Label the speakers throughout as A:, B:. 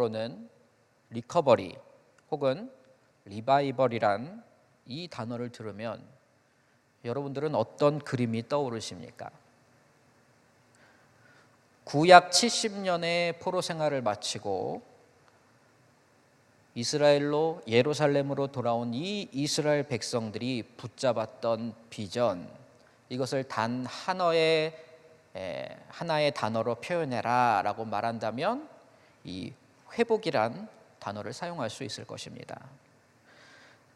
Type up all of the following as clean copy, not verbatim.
A: 영어로는 리커버리 혹은 리바이벌이란 이 단어를 들으면 여러분들은 어떤 그림이 떠오르십니까? 구약 70년의 포로 생활을 마치고 이스라엘로 예루살렘으로 돌아온 이 이스라엘 백성들이 붙잡았던 비전, 이것을 단 하나의 단어로 표현해라 라고 말한다면 이 회복이란 단어를 사용할 수 있을 것입니다.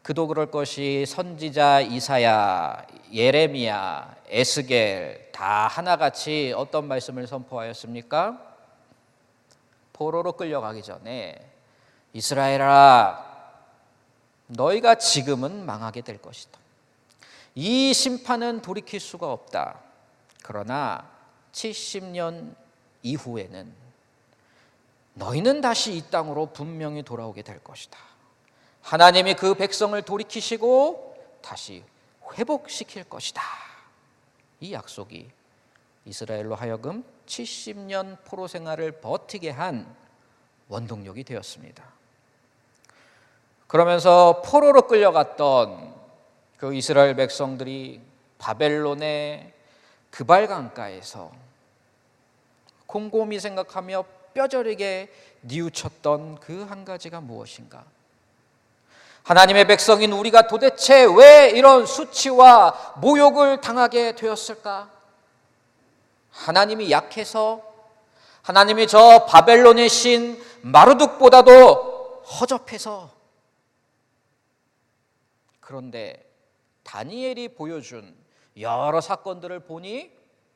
A: 그도 그럴 것이 선지자 이사야, 예레미야, 에스겔 다 하나같이 어떤 말씀을 선포하였습니까? 포로로 끌려가기 전에 이스라엘아, 너희가 지금은 망하게 될 것이다. 이 심판은 돌이킬 수가 없다. 그러나 70년 이후에는 너희는 다시 이 땅으로 분명히 돌아오게 될 것이다. 하나님이 그 백성을 돌이키시고 다시 회복시킬 것이다. 이 약속이 이스라엘로 하여금 70년 포로 생활을 버티게 한 원동력이 되었습니다. 그러면서 포로로 끌려갔던 그 이스라엘 백성들이 바벨론의 그발강가에서 곰곰이 생각하며 뼈저리게 뉘우쳤던 그 한 가지가 무엇인가? 하나님의 백성인 우리가 도대체 왜 이런 수치와 모욕을 당하게 되었을까? 하나님이 약해서, 하나님이 저 바벨론의 신 마르둑보다도 허접해서. 그런데 다니엘이 보여준 여러 사건들을 보니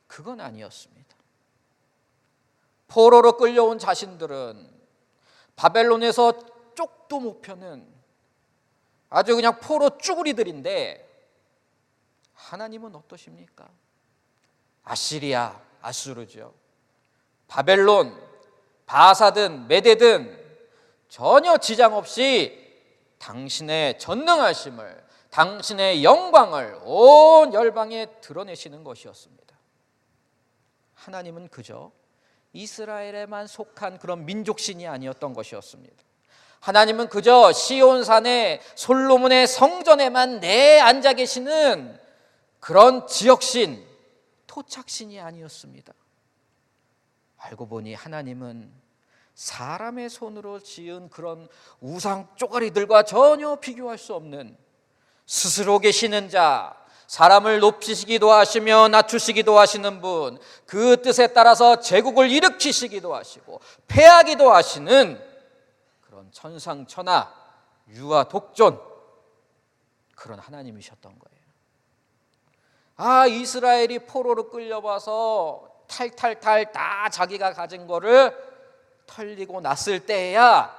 A: 그건 아니었습니다. 포로로 끌려온 자신들은 바벨론에서 쪽도 못 펴는 아주 그냥 포로 쭈구리들인데, 하나님은 어떠십니까? 아시리아, 아수르죠. 바벨론, 바사든 메대든 전혀 지장 없이 당신의 전능하심을, 당신의 영광을 온 열방에 드러내시는 것이었습니다. 하나님은 그저 이스라엘에만 속한 그런 민족신이 아니었던 것이었습니다. 하나님은 그저 시온산의 솔로몬의 성전에만 앉아 계시는 그런 지역신, 토착신이 아니었습니다. 알고 보니 하나님은 사람의 손으로 지은 그런 우상 쪼가리들과 전혀 비교할 수 없는 스스로 계시는 자, 사람을 높이시기도 하시며 낮추시기도 하시는 분, 그 뜻에 따라서 제국을 일으키시기도 하시고 패하기도 하시는 그런 천상천하, 유아 독존, 그런 하나님이셨던 거예요. 이스라엘이 포로로 끌려와서 탈탈탈 다 자기가 가진 거를 털리고 났을 때야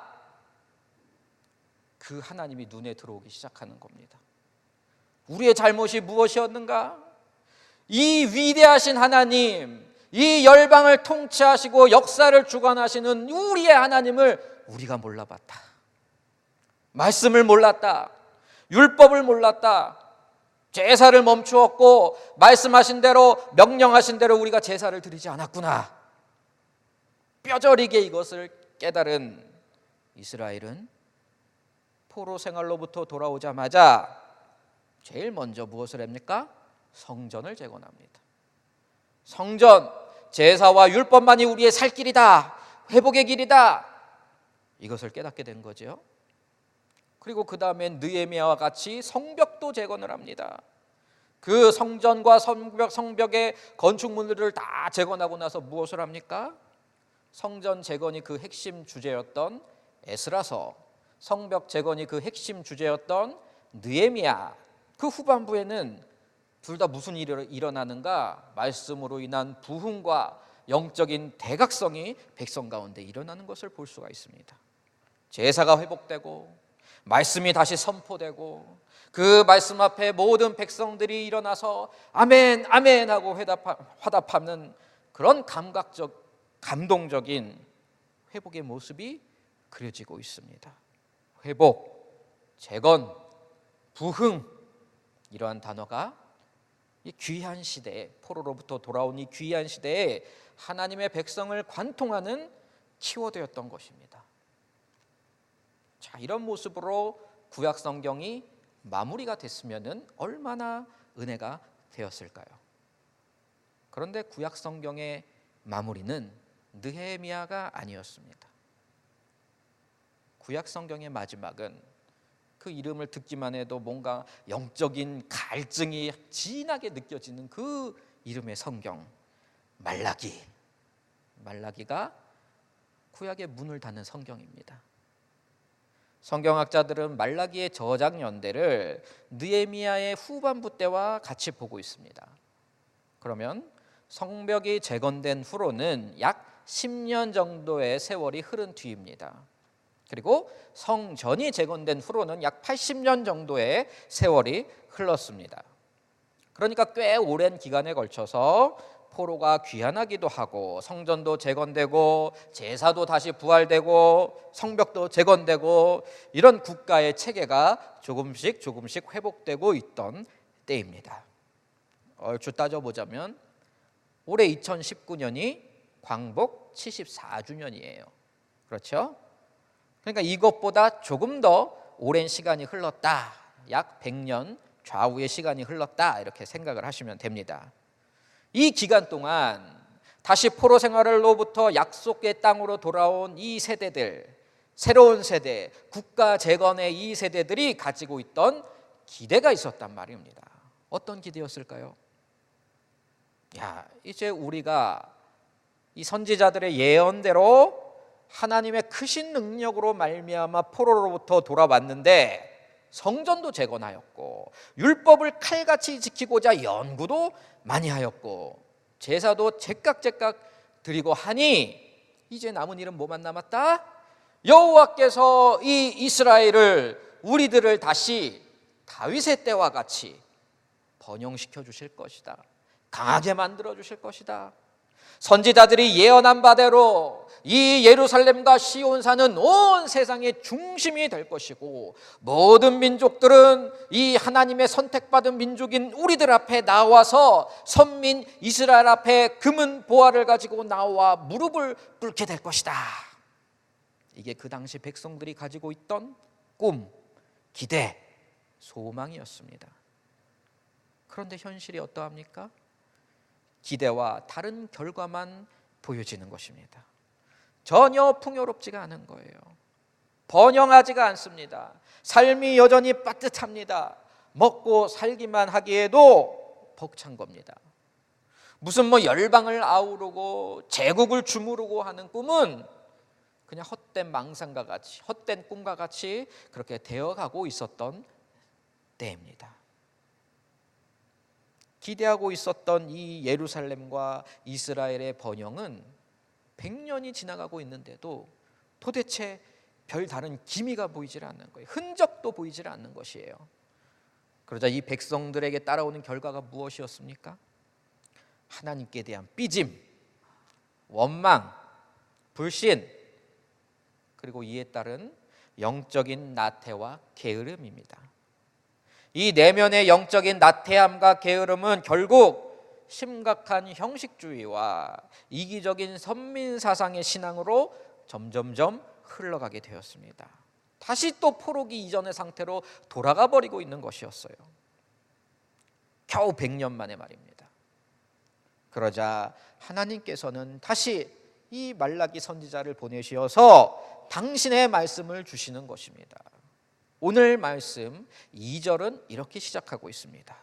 A: 그 하나님이 눈에 들어오기 시작하는 겁니다. 우리의 잘못이 무엇이었는가? 이 위대하신 하나님, 이 열방을 통치하시고 역사를 주관하시는 우리의 하나님을 우리가 몰라봤다. 말씀을 몰랐다. 율법을 몰랐다. 제사를 멈추었고 말씀하신 대로, 명령하신 대로 우리가 제사를 드리지 않았구나. 뼈저리게 이것을 깨달은 이스라엘은 포로 생활로부터 돌아오자마자 제일 먼저 무엇을 합니까? 성전을 재건합니다. 성전, 제사와 율법만이 우리의 살 길이다, 회복의 길이다, 이것을 깨닫게 된 거죠. 그리고 그 다음에 느헤미야와 같이 성벽도 재건을 합니다. 그 성전과 성벽의 건축물들을 다 재건하고 나서 무엇을 합니까? 성전 재건이 그 핵심 주제였던 에스라서, 성벽 재건이 그 핵심 주제였던 느헤미야, 그 후반부에는 둘 다 무슨 일이 일어나는가? 말씀으로 인한 부흥과 영적인 대각성이 백성 가운데 일어나는 것을 볼 수가 있습니다. 제사가 회복되고 말씀이 다시 선포되고 그 말씀 앞에 모든 백성들이 일어나서 아멘 아멘 하고 화답하는 그런 감동적인 회복의 모습이 그려지고 있습니다. 회복, 재건, 부흥, 이러한 단어가 이 귀한 시대에, 포로로부터 돌아온 이 귀한 시대에 하나님의 백성을 관통하는 키워드였던 것입니다. 자, 이런 모습으로 구약 성경이 마무리가 됐으면은 얼마나 은혜가 되었을까요? 그런데 구약 성경의 마무리는 느헤미야가 아니었습니다. 구약 성경의 마지막은 그 이름을 듣기만 해도 뭔가 영적인 갈증이 진하게 느껴지는 그 이름의 성경, 말라기가 구약의 문을 닫는 성경입니다. 성경학자들은 말라기의 저작 연대를 느헤미야의 후반부 때와 같이 보고 있습니다. 그러면 성벽이 재건된 후로는 약 10년 정도의 세월이 흐른 뒤입니다. 그리고 성전이 재건된 후로는 약 80년 정도의 세월이 흘렀습니다. 그러니까 꽤 오랜 기간에 걸쳐서 포로가 귀환하기도 하고 성전도 재건되고 제사도 다시 부활되고 성벽도 재건되고 이런 국가의 체계가 조금씩 회복되고 있던 때입니다. 얼추 따져보자면 올해 2019년이 광복 74주년이에요. 그렇죠? 그러니까 이것보다 조금 더 오랜 시간이 흘렀다. 약 100년 좌우의 시간이 흘렀다. 이렇게 생각을 하시면 됩니다. 이 기간 동안 다시 포로 생활로부터 약속의 땅으로 돌아온 이 세대들, 새로운 세대, 국가 재건의 이 세대들이 가지고 있던 기대가 있었단 말입니다. 어떤 기대였을까요? 이제 우리가 이 선지자들의 예언대로 하나님의 크신 능력으로 말미암아 포로로부터 돌아왔는데 성전도 재건하였고 율법을 칼같이 지키고자 연구도 많이 하였고 제사도 제각 드리고 하니 이제 남은 일은 뭐만 남았다? 여호와께서 이 이스라엘을 우리들을 다시 다윗의 때와 같이 번영시켜 주실 것이다. 강하게 만들어 주실 것이다. 선지자들이 예언한 바대로 이 예루살렘과 시온산은 온 세상의 중심이 될 것이고 모든 민족들은 이 하나님의 선택받은 민족인 우리들 앞에 나와서 선민 이스라엘 앞에 금은 보화를 가지고 나와 무릎을 꿇게 될 것이다. 이게 그 당시 백성들이 가지고 있던 꿈, 기대, 소망이었습니다. 그런데 현실이 어떠합니까? 기대와 다른 결과만 보여지는 것입니다. 전혀 풍요롭지가 않은 거예요. 번영하지가 않습니다. 삶이 여전히 빠듯합니다. 먹고 살기만 하기에도 벅찬 겁니다. 무슨 열방을 아우르고 제국을 주무르고 하는 꿈은 그냥 헛된 망상과 같이, 헛된 꿈과 같이 그렇게 되어가고 있었던 때입니다. 기대하고 있었던 이 예루살렘과 이스라엘의 번영은 100년이 지나가고 있는데도 도대체 별다른 기미가 보이질 않는 거예요. 흔적도 보이질 않는 것이에요. 그러자 이 백성들에게 따라오는 결과가 무엇이었습니까? 하나님께 대한 삐짐, 원망, 불신, 그리고 이에 따른 영적인 나태와 게으름입니다. 이 내면의 영적인 나태함과 게으름은 결국 심각한 형식주의와 이기적인 선민사상의 신앙으로 점점점 흘러가게 되었습니다. 다시 또 포로기 이전의 상태로 돌아가 버리고 있는 것이었어요. 겨우 100년 만에 말입니다. 그러자 하나님께서는 다시 이 말라기 선지자를 보내셔서 당신의 말씀을 주시는 것입니다. 오늘 말씀 2절은 이렇게 시작하고 있습니다.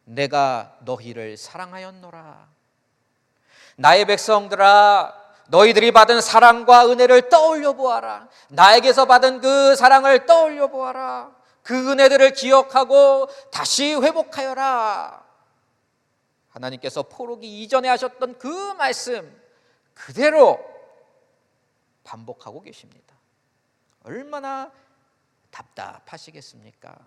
A: 내가 너희를 사랑하였노라. 나의 백성들아, 너희들이 받은 사랑과 은혜를 떠올려 보아라. 나에게서 받은 그 사랑을 떠올려 보아라. 그 은혜들을 기억하고 다시 회복하여라. 하나님께서 포로기 이전에 하셨던 그 말씀 그대로 반복하고 계십니다. 얼마나 답답하시겠습니까?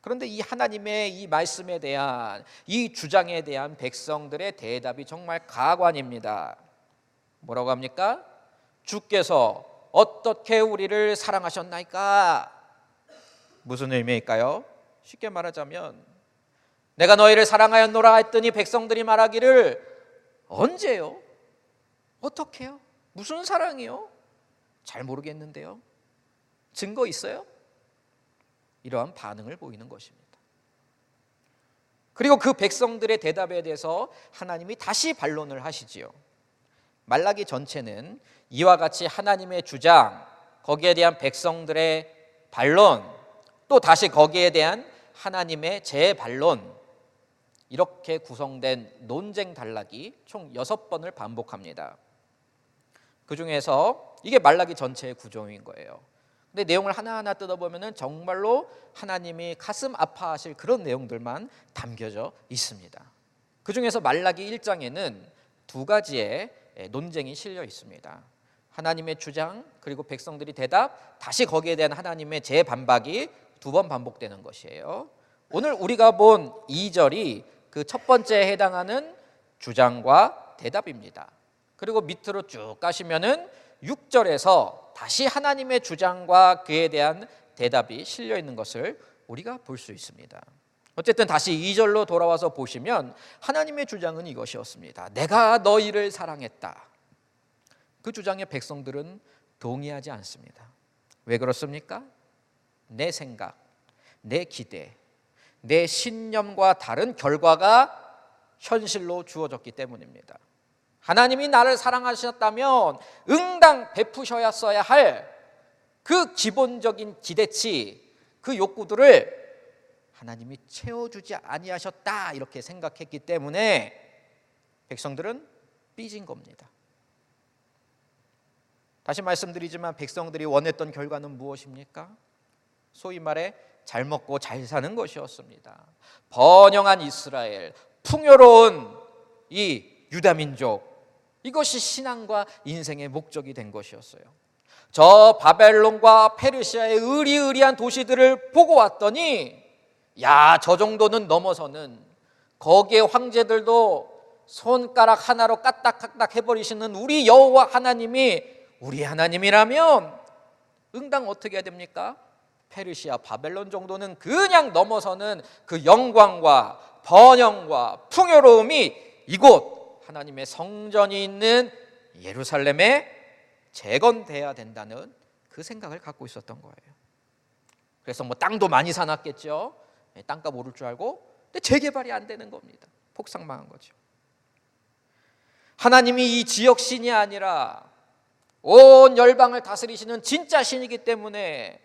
A: 그런데 이 하나님의 이 말씀에 대한 이 주장에 대한 백성들의 대답이 정말 가관입니다. 뭐라고 합니까? 주께서 어떻게 우리를 사랑하셨나이까? 무슨 의미일까요? 쉽게 말하자면 내가 너희를 사랑하였노라 했더니 백성들이 말하기를 언제요? 어떻게요? 무슨 사랑이요? 잘 모르겠는데요. 증거 있어요? 이러한 반응을 보이는 것입니다. 그리고 그 백성들의 대답에 대해서 하나님이 다시 반론을 하시지요. 말라기 전체는 이와 같이 하나님의 주장, 거기에 대한 백성들의 반론, 또 다시 거기에 대한 하나님의 재반론, 이렇게 구성된 논쟁 단락이 총 6번을 반복합니다. 그 중에서 이게 말라기 전체의 구조인 거예요. 근데 내용을 하나하나 뜯어보면 정말로 하나님이 가슴 아파하실 그런 내용들만 담겨져 있습니다. 그 중에서 말라기 1장에는 2가지의 논쟁이 실려 있습니다. 하나님의 주장, 그리고 백성들이 대답, 다시 거기에 대한 하나님의 재반박이 2번 반복되는 것이에요. 오늘 우리가 본 2절이 그 첫 번째에 해당하는 주장과 대답입니다. 그리고 밑으로 쭉 가시면은 6절에서 다시 하나님의 주장과 그에 대한 대답이 실려 있는 것을 우리가 볼 수 있습니다. 어쨌든 다시 2절로 돌아와서 보시면 하나님의 주장은 이것이었습니다. 내가 너희를 사랑했다. 그 주장에 백성들은 동의하지 않습니다. 왜 그렇습니까? 내 생각, 내 기대, 내 신념과 다른 결과가 현실로 주어졌기 때문입니다. 하나님이 나를 사랑하셨다면 응당 베푸셔야 할 그 기본적인 기대치, 그 욕구들을 하나님이 채워주지 아니하셨다, 이렇게 생각했기 때문에 백성들은 삐진 겁니다. 다시 말씀드리지만 백성들이 원했던 결과는 무엇입니까? 소위 말해 잘 먹고 잘 사는 것이었습니다. 번영한 이스라엘, 풍요로운 이 유다민족, 이것이 신앙과 인생의 목적이 된 것이었어요. 저 바벨론과 페르시아의 의리의리한 도시들을 보고 왔더니 야, 저 정도는 넘어서는, 거기에 황제들도 손가락 하나로 까딱까딱 해버리시는 우리 여호와 하나님이 우리 하나님이라면 응당 어떻게 해야 됩니까? 페르시아, 바벨론 정도는 그냥 넘어서는 그 영광과 번영과 풍요로움이 이곳 하나님의 성전이 있는 예루살렘에 재건돼야 된다는 그 생각을 갖고 있었던 거예요. 그래서 뭐 땅도 많이 사놨겠죠. 땅값 오를 줄 알고. 근데 재개발이 안 되는 겁니다. 폭삭망한 거죠. 하나님이 이 지역 신이 아니라 온 열방을 다스리시는 진짜 신이기 때문에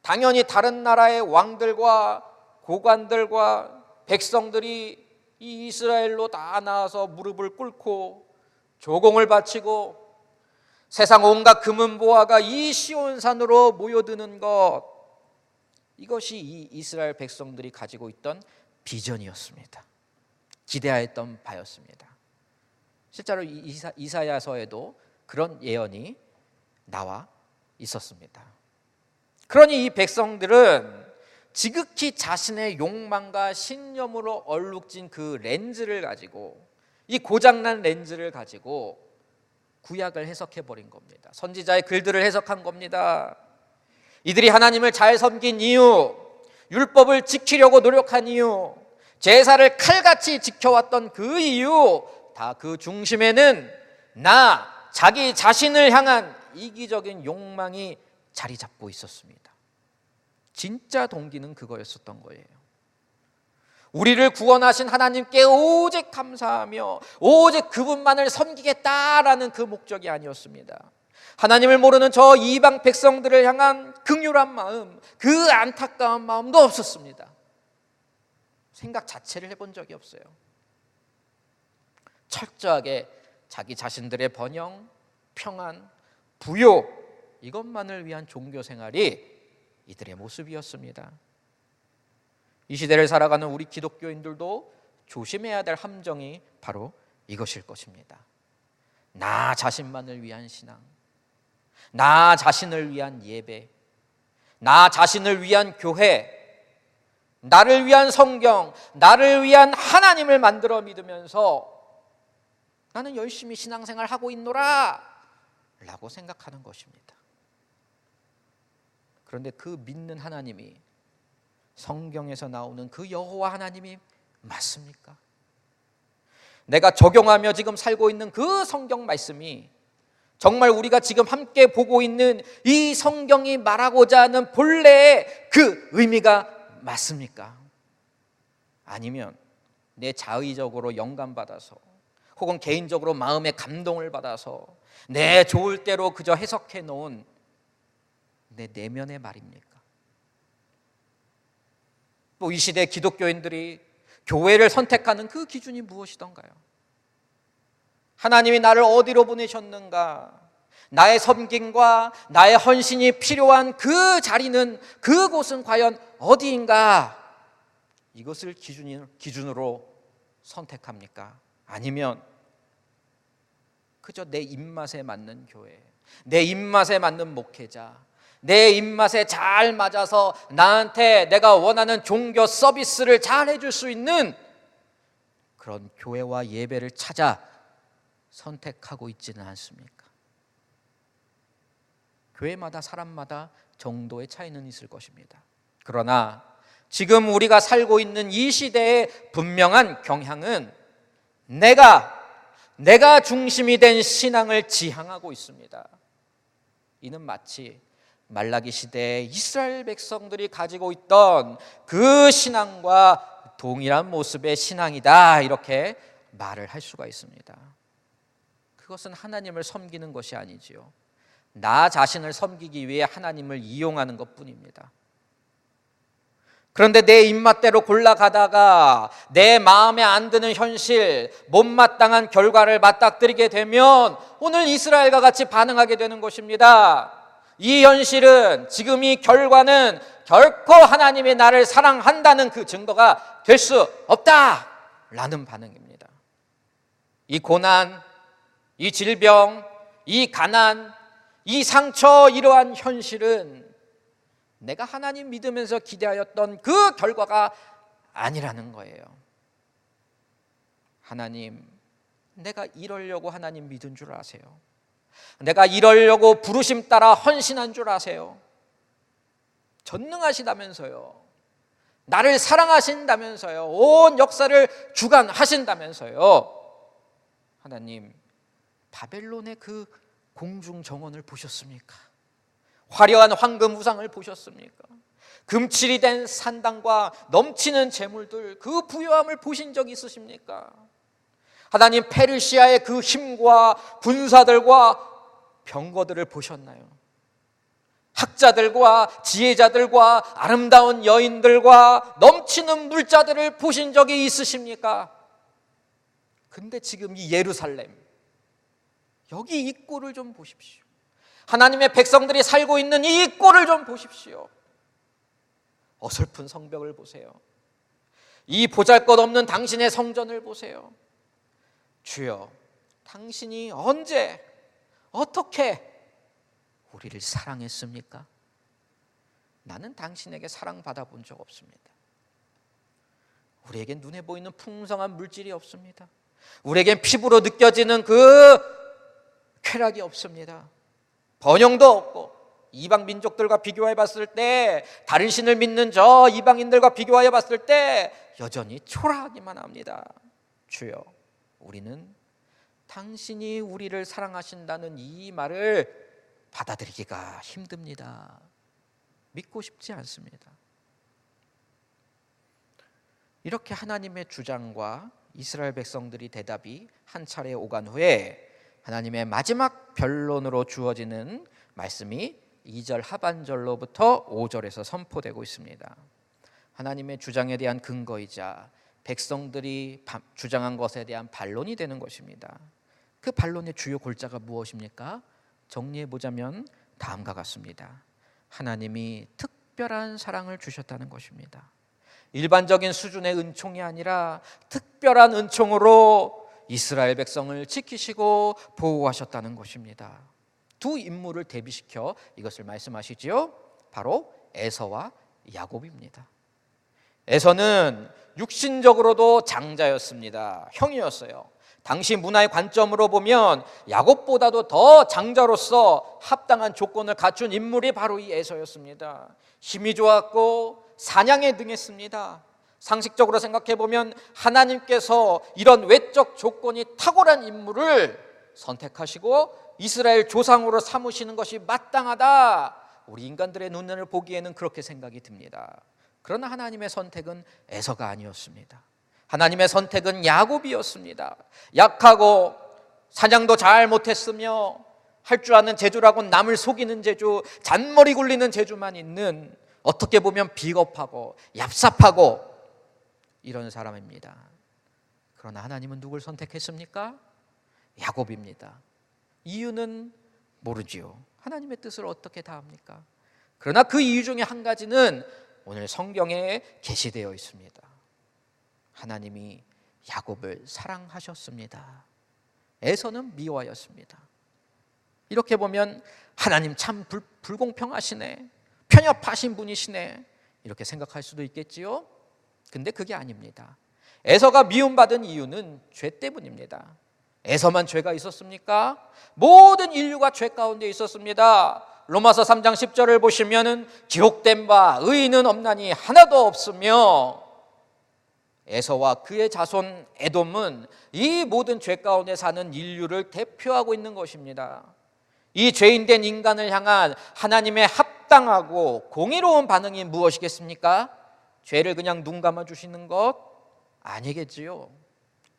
A: 당연히 다른 나라의 왕들과 고관들과 백성들이 이 이스라엘로 다 나와서 무릎을 꿇고 조공을 바치고 세상 온갖 금은보화가 이 시온산으로 모여드는 것, 이것이 이 이스라엘 백성들이 가지고 있던 비전이었습니다. 기대하였던 바였습니다. 실제로 이사야서에도 그런 예언이 나와 있었습니다. 그러니 이 백성들은 지극히 자신의 욕망과 신념으로 얼룩진 그 렌즈를 가지고, 이 고장난 렌즈를 가지고 구약을 해석해버린 겁니다. 선지자의 글들을 해석한 겁니다. 이들이 하나님을 잘 섬긴 이유, 율법을 지키려고 노력한 이유, 제사를 칼같이 지켜왔던 그 이유, 다 그 중심에는 자기 자신을 향한 이기적인 욕망이 자리 잡고 있었습니다. 진짜 동기는 그거였었던 거예요. 우리를 구원하신 하나님께 오직 감사하며 오직 그분만을 섬기겠다라는 그 목적이 아니었습니다. 하나님을 모르는 저 이방 백성들을 향한 긍휼한 마음, 그 안타까운 마음도 없었습니다. 생각 자체를 해본 적이 없어요. 철저하게 자기 자신들의 번영, 평안, 부요, 이것만을 위한 종교 생활이 이들의 모습이었습니다. 이 시대를 살아가는 우리 기독교인들도 조심해야 될 함정이 바로 이것일 것입니다. 나 자신만을 위한 신앙, 나 자신을 위한 예배, 나 자신을 위한 교회, 나를 위한 성경, 나를 위한 하나님을 만들어 믿으면서 나는 열심히 신앙생활 하고 있노라 라고 생각하는 것입니다. 그런데 그 믿는 하나님이, 성경에서 나오는 그 여호와 하나님이 맞습니까? 내가 적용하며 지금 살고 있는 그 성경 말씀이 정말 우리가 지금 함께 보고 있는 이 성경이 말하고자 하는 본래의 그 의미가 맞습니까? 아니면 내 자의적으로 영감받아서 혹은 개인적으로 마음의 감동을 받아서 내 좋을 대로 그저 해석해 놓은 내 내면의 말입니까? 또 이 시대 기독교인들이 교회를 선택하는 그 기준이 무엇이던가요? 하나님이 나를 어디로 보내셨는가? 나의 섬김과 나의 헌신이 필요한 그 자리는, 그곳은 과연 어디인가? 이것을 기준으로 선택합니까? 아니면 그저 내 입맛에 맞는 교회, 내 입맛에 맞는 목회자, 내 입맛에 잘 맞아서 나한테 내가 원하는 종교 서비스를 잘 해줄 수 있는 그런 교회와 예배를 찾아 선택하고 있지는 않습니까? 교회마다 사람마다 정도의 차이는 있을 것입니다. 그러나 지금 우리가 살고 있는 이 시대의 분명한 경향은 내가 중심이 된 신앙을 지향하고 있습니다. 이는 마치 말라기 시대에 이스라엘 백성들이 가지고 있던 그 신앙과 동일한 모습의 신앙이다, 이렇게 말을 할 수가 있습니다. 그것은 하나님을 섬기는 것이 아니지요. 나 자신을 섬기기 위해 하나님을 이용하는 것뿐입니다. 그런데 내 입맛대로 골라가다가 내 마음에 안 드는 현실, 못마땅한 결과를 맞닥뜨리게 되면 오늘 이스라엘과 같이 반응하게 되는 것입니다. 이 현실은, 지금 이 결과는 결코 하나님이 나를 사랑한다는 그 증거가 될 수 없다라는 반응입니다. 이 고난, 이 질병, 이 가난, 이 상처, 이러한 현실은 내가 하나님 믿으면서 기대하였던 그 결과가 아니라는 거예요. 하나님, 내가 이러려고 하나님 믿은 줄 아세요? 내가 이러려고 부르심 따라 헌신한 줄 아세요? 전능하시다면서요. 나를 사랑하신다면서요. 온 역사를 주관하신다면서요. 하나님, 바벨론의 그 공중 정원을 보셨습니까? 화려한 황금 우상을 보셨습니까? 금칠이 된 산당과 넘치는 재물들, 그 부요함을 보신 적 있으십니까? 하나님, 페르시아의 그 힘과 군사들과 병거들을 보셨나요? 학자들과 지혜자들과 아름다운 여인들과 넘치는 물자들을 보신 적이 있으십니까? 근데 지금 이 예루살렘, 여기 이 꼴을 좀 보십시오. 하나님의 백성들이 살고 있는 이 꼴을 좀 보십시오. 어설픈 성벽을 보세요. 이 보잘것없는 당신의 성전을 보세요. 주여, 당신이 언제, 어떻게 우리를 사랑했습니까? 나는 당신에게 사랑받아 본 적 없습니다. 우리에겐 눈에 보이는 풍성한 물질이 없습니다. 우리에겐 피부로 느껴지는 그 쾌락이 없습니다. 번영도 없고, 이방 민족들과 비교해 봤을 때, 다른 신을 믿는 저 이방인들과 비교하여 봤을 때 여전히 초라하기만 합니다. 주여, 우리는 당신이 우리를 사랑하신다는 이 말을 받아들이기가 힘듭니다. 믿고 싶지 않습니다. 이렇게 하나님의 주장과 이스라엘 백성들이 대답이 한 차례 오간 후에 하나님의 마지막 변론으로 주어지는 말씀이 2절 하반절로부터 5절에서 선포되고 있습니다. 하나님의 주장에 대한 근거이자 백성들이 주장한 것에 대한 반론이 되는 것입니다. 그 반론의 주요 골자가 무엇입니까? 정리해 보자면 다음과 같습니다. 하나님이 특별한 사랑을 주셨다는 것입니다. 일반적인 수준의 은총이 아니라 특별한 은총으로 이스라엘 백성을 지키시고 보호하셨다는 것입니다. 두 인물을 대비시켜 이것을 말씀하시지요. 바로 에서와 야곱입니다. 에서는 육신적으로도 장자였습니다. 형이었어요. 당시 문화의 관점으로 보면 야곱보다도 더 장자로서 합당한 조건을 갖춘 인물이 바로 이 에서였습니다. 힘이 좋았고 사냥에 능했습니다. 상식적으로 생각해 보면 하나님께서 이런 외적 조건이 탁월한 인물을 선택하시고 이스라엘 조상으로 삼으시는 것이 마땅하다. 우리 인간들의 눈을 보기에는 그렇게 생각이 듭니다. 그러나 하나님의 선택은 에서가 아니었습니다. 하나님의 선택은 야곱이었습니다. 약하고 사냥도 잘 못했으며 할 줄 아는 재주라고 남을 속이는 재주, 잔머리 굴리는 재주만 있는, 어떻게 보면 비겁하고 얍삽하고 이런 사람입니다. 그러나 하나님은 누굴 선택했습니까? 야곱입니다. 이유는 모르지요. 하나님의 뜻을 어떻게 다 합니까? 그러나 그 이유 중에 한 가지는 오늘 성경에 게시되어 있습니다. 하나님이 야곱을 사랑하셨습니다. 에서는 미워하였습니다. 이렇게 보면 하나님 참 불공평하시네, 편협하신 분이시네, 이렇게 생각할 수도 있겠지요. 근데 그게 아닙니다. 에서가 미움받은 이유는 죄 때문입니다. 에서만 죄가 있었습니까? 모든 인류가 죄 가운데 있었습니다. 로마서 3장 10절을 보시면 기록된 바 의인은 없나니 하나도 없으며, 에서와 그의 자손 에돔은 이 모든 죄 가운데 사는 인류를 대표하고 있는 것입니다. 이 죄인된 인간을 향한 하나님의 합당하고 공의로운 반응이 무엇이겠습니까? 죄를 그냥 눈 감아 주시는 것 아니겠지요.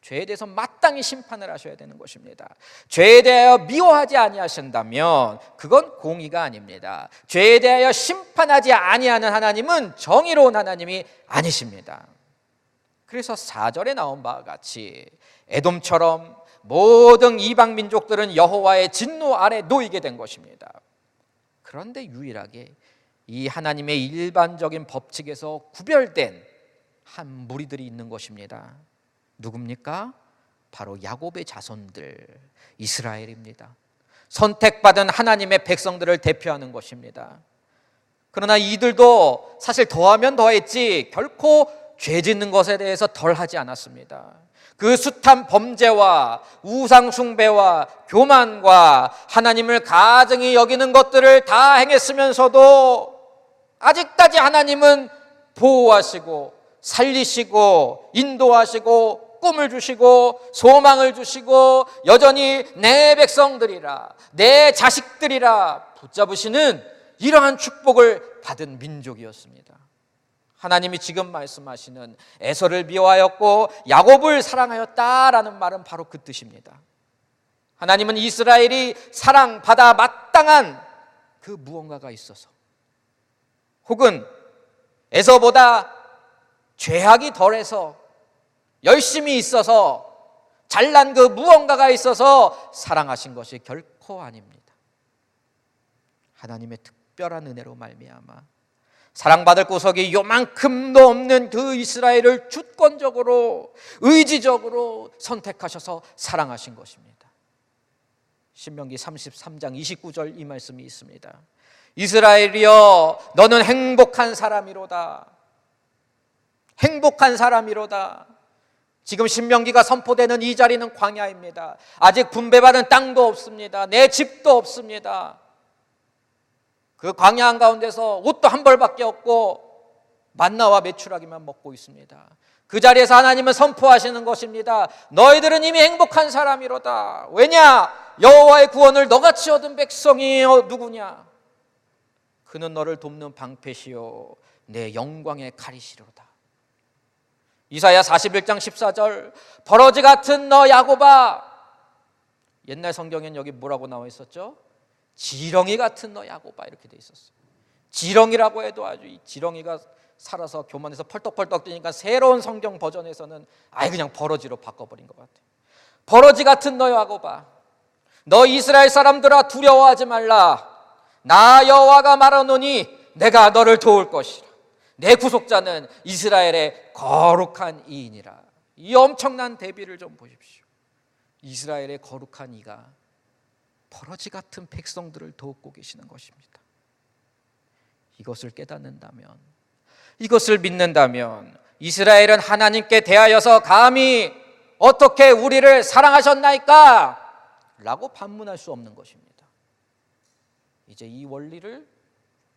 A: 죄에 대해서 마땅히 심판을 하셔야 되는 것입니다. 죄에 대하여 미워하지 아니하신다면 그건 공의가 아닙니다. 죄에 대하여 심판하지 아니하는 하나님은 정의로운 하나님이 아니십니다. 그래서 4절에 나온 바와 같이 에돔처럼 모든 이방 민족들은 여호와의 진노 아래 놓이게 된 것입니다. 그런데 유일하게 이 하나님의 일반적인 법칙에서 구별된 한 무리들이 있는 것입니다. 누굽니까? 바로 야곱의 자손들, 이스라엘입니다. 선택받은 하나님의 백성들을 대표하는 것입니다. 그러나 이들도 사실 더하면 더했지 결코 죄 짓는 것에 대해서 덜하지 않았습니다. 그 숱한 범죄와 우상 숭배와 교만과 하나님을 가증히 여기는 것들을 다 행했으면서도 아직까지 하나님은 보호하시고 살리시고 인도하시고 꿈을 주시고 소망을 주시고 여전히 내 백성들이라, 내 자식들이라 붙잡으시는 이러한 축복을 받은 민족이었습니다. 하나님이 지금 말씀하시는 에서를 미워하였고 야곱을 사랑하였다라는 말은 바로 그 뜻입니다. 하나님은 이스라엘이 사랑받아 마땅한 그 무언가가 있어서, 혹은 에서보다 죄악이 덜해서 열심히 있어서 잘난 그 무언가가 있어서 사랑하신 것이 결코 아닙니다. 하나님의 특별한 은혜로 말미암아 사랑받을 구석이 요만큼도 없는 그 이스라엘을 주권적으로 의지적으로 선택하셔서 사랑하신 것입니다. 신명기 33장 29절 이 말씀이 있습니다. 이스라엘이여 너는 행복한 사람이로다. 행복한 사람이로다. 지금 신명기가 선포되는 이 자리는 광야입니다. 아직 분배받은 땅도 없습니다. 내 집도 없습니다. 그 광야 한가운데서 옷도 한 벌밖에 없고 만나와 메추라기만 먹고 있습니다. 그 자리에서 하나님은 선포하시는 것입니다. 너희들은 이미 행복한 사람이로다. 왜냐? 여호와의 구원을 너같이 얻은 백성이 누구냐? 그는 너를 돕는 방패시요 내 영광의 칼이시로다. 이사야 41장 14절 버러지 같은 너 야곱아. 옛날 성경엔 여기 뭐라고 나와 있었죠? 지렁이 같은 너 야곱아 이렇게 돼 있었어요. 지렁이라고 해도 아주 이 지렁이가 살아서 교만해서 펄떡펄떡 뛰니까 새로운 성경 버전에서는 아예 그냥 버러지로 바꿔버린 것 같아요. 버러지 같은 너 야곱아, 너 이스라엘 사람들아 두려워하지 말라. 나 여호와가 말하노니 내가 너를 도울 것이라. 내 구속자는 이스라엘의 거룩한 이인이라. 이 엄청난 대비를 좀 보십시오. 이스라엘의 거룩한 이가 버러지 같은 백성들을 돕고 계시는 것입니다. 이것을 깨닫는다면, 이것을 믿는다면 이스라엘은 하나님께 대하여서 감히 어떻게 우리를 사랑하셨나이까? 라고 반문할 수 없는 것입니다. 이제 이 원리를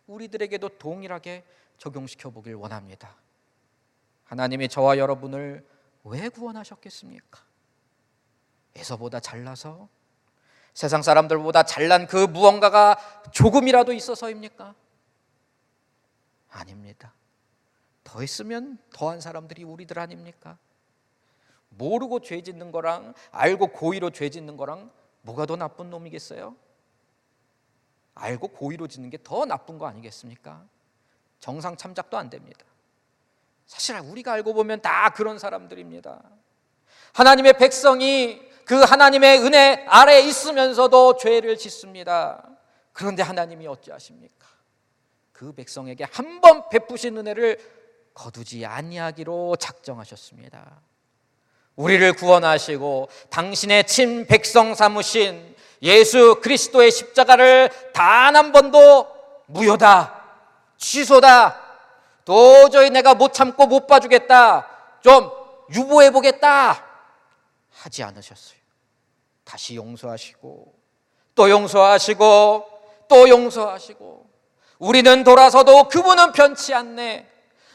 A: 우리들에게도 동일하게 적용시켜 보길 원합니다. 하나님이 저와 여러분을 왜 구원하셨겠습니까? 에서보다 잘나서? 세상 사람들보다 잘난 그 무언가가 조금이라도 있어서입니까? 아닙니다. 더 있으면 더한 사람들이 우리들 아닙니까? 모르고 죄 짓는 거랑 알고 고의로 죄 짓는 거랑 뭐가 더 나쁜 놈이겠어요? 알고 고의로 짓는 게 더 나쁜 거 아니겠습니까? 정상 참작도 안 됩니다. 사실 우리가 알고 보면 다 그런 사람들입니다. 하나님의 백성이 그 하나님의 은혜 아래에 있으면서도 죄를 짓습니다. 그런데 하나님이 어찌하십니까? 그 백성에게 한 번 베푸신 은혜를 거두지 아니하기로 작정하셨습니다. 우리를 구원하시고 당신의 친 백성 삼으신 예수 그리스도의 십자가를 단 한 번도 무효다, 취소다, 도저히 내가 못 참고 못 봐주겠다, 좀 유보해보겠다 하지 않으셨어요. 다시 용서하시고 또 용서하시고 또 용서하시고, 우리는 돌아서도 그분은 변치 않네.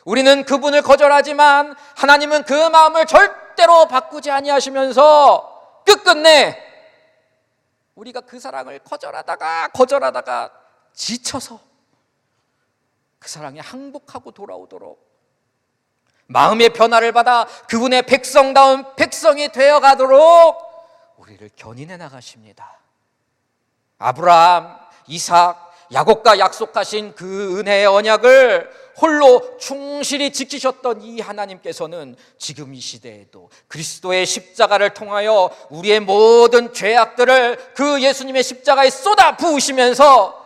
A: 우리는 그분을 거절하지만 하나님은 그 마음을 절대로 바꾸지 아니하시면서 끝끝내 우리가 그 사랑을 거절하다가 지쳐서 그 사랑에 항복하고 돌아오도록 마음의 변화를 받아 그분의 백성다운 백성이 되어가도록 우리를 견인해 나가십니다. 아브라함, 이삭, 야곱과 약속하신 그 은혜의 언약을 홀로 충실히 지키셨던 이 하나님께서는 지금 이 시대에도 그리스도의 십자가를 통하여 우리의 모든 죄악들을 그 예수님의 십자가에 쏟아 부으시면서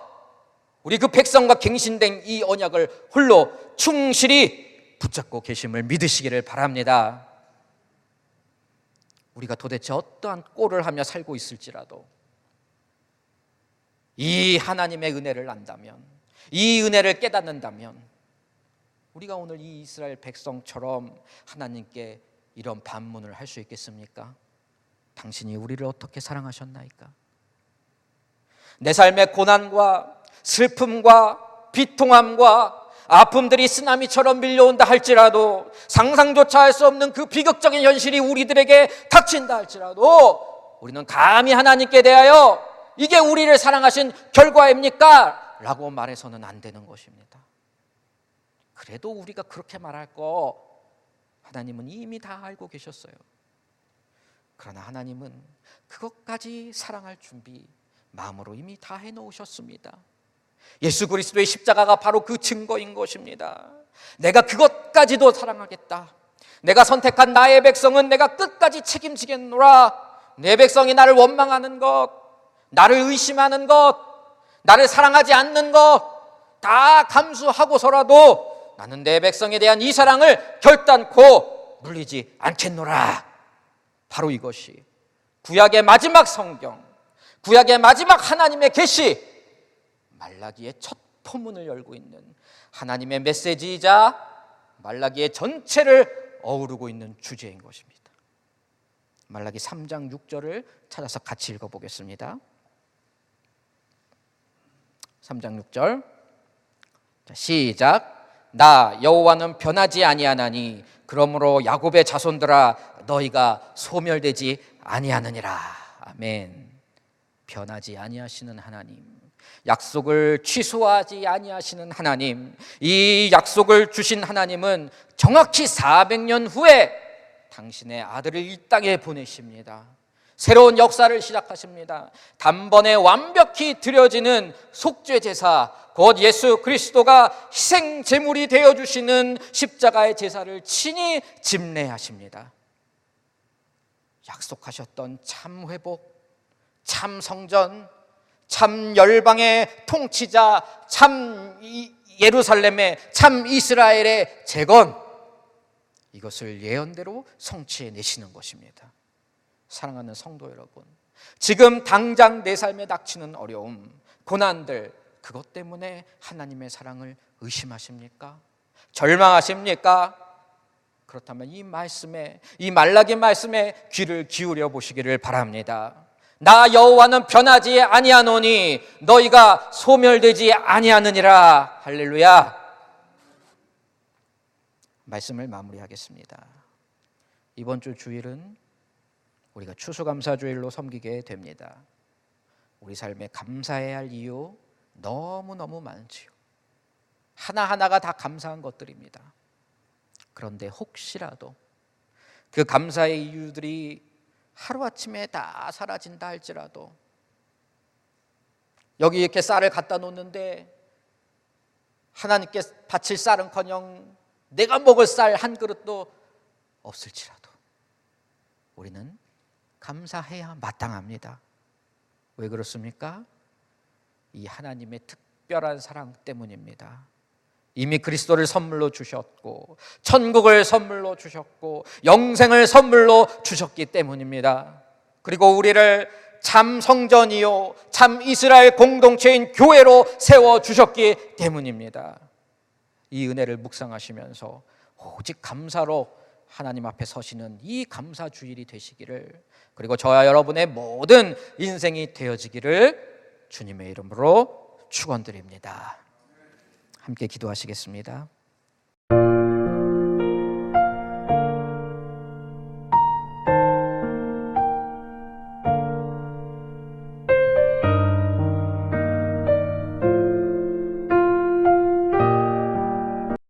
A: 우리 그 백성과 갱신된 이 언약을 홀로 충실히 붙잡고 계심을 믿으시기를 바랍니다. 우리가 도대체 어떠한 꼴을 하며 살고 있을지라도 이 하나님의 은혜를 안다면, 이 은혜를 깨닫는다면 우리가 오늘 이 이스라엘 백성처럼 하나님께 이런 반문을 할 수 있겠습니까? 당신이 우리를 어떻게 사랑하셨나이까? 내 삶의 고난과 슬픔과 비통함과 아픔들이 쓰나미처럼 밀려온다 할지라도, 상상조차 할 수 없는 그 비극적인 현실이 우리들에게 닥친다 할지라도 우리는 감히 하나님께 대하여 이게 우리를 사랑하신 결과입니까? 라고 말해서는 안 되는 것입니다. 그래도 우리가 그렇게 말할 거 하나님은 이미 다 알고 계셨어요. 그러나 하나님은 그것까지 사랑할 준비 마음으로 이미 다 해놓으셨습니다. 예수 그리스도의 십자가가 바로 그 증거인 것입니다. 내가 그것까지도 사랑하겠다. 내가 선택한 나의 백성은 내가 끝까지 책임지겠노라. 내 백성이 나를 원망하는 것, 나를 의심하는 것, 나를 사랑하지 않는 것 다 감수하고서라도 나는 내 백성에 대한 이 사랑을 결단코 물리지 않겠노라. 바로 이것이 구약의 마지막 성경, 구약의 마지막 하나님의 계시, 말라기의 첫 포문을 열고 있는 하나님의 메시지이자 말라기의 전체를 어우르고 있는 주제인 것입니다. 말라기 3장 6절을 찾아서 같이 읽어보겠습니다. 3장 6절, 시작. 나 여호와는 변하지 아니하나니 그러므로 야곱의 자손들아 너희가 소멸되지 아니하느니라. 아멘. 변하지 아니하시는 하나님, 약속을 취소하지 아니하시는 하나님, 이 약속을 주신 하나님은 정확히 400년 후에 당신의 아들을 이 땅에 보내십니다. 새로운 역사를 시작하십니다. 단번에 완벽히 드려지는 속죄 제사, 곧 예수 그리스도가 희생 제물이 되어 주시는 십자가의 제사를 친히 집례하십니다. 약속하셨던 참 회복, 참 성전, 참 열방의 통치자, 참 예루살렘의, 참 이스라엘의 재건, 이것을 예언대로 성취해 내시는 것입니다. 사랑하는 성도 여러분, 지금 당장 내 삶에 닥치는 어려움, 고난들, 그것 때문에 하나님의 사랑을 의심하십니까? 절망하십니까? 그렇다면 이 말씀에, 이 말라기 말씀에 귀를 기울여 보시기를 바랍니다. 나 여호와는 변하지 아니하노니 너희가 소멸되지 아니하느니라. 할렐루야. 말씀을 마무리하겠습니다. 이번 주 주일은 우리가 추수감사주일로 섬기게 됩니다. 우리 삶에 감사해야 할 이유 너무너무 많지요. 하나하나가 다 감사한 것들입니다. 그런데 혹시라도 그 감사의 이유들이 하루아침에 다 사라진다 할지라도, 여기 이렇게 쌀을 갖다 놓는데 하나님께 바칠 쌀은커녕 내가 먹을 쌀 한 그릇도 없을지라도 우리는 감사해야 마땅합니다. 왜 그렇습니까? 이 하나님의 특별한 사랑 때문입니다. 이미 그리스도를 선물로 주셨고 천국을 선물로 주셨고 영생을 선물로 주셨기 때문입니다. 그리고 우리를 참 성전이요 참 이스라엘 공동체인 교회로 세워주셨기 때문입니다. 이 은혜를 묵상하시면서 오직 감사로 하나님 앞에 서시는 이 감사주일이 되시기를, 그리고 저와 여러분의 모든 인생이 되어지기를 주님의 이름으로 축원드립니다. 함께 기도하시겠습니다.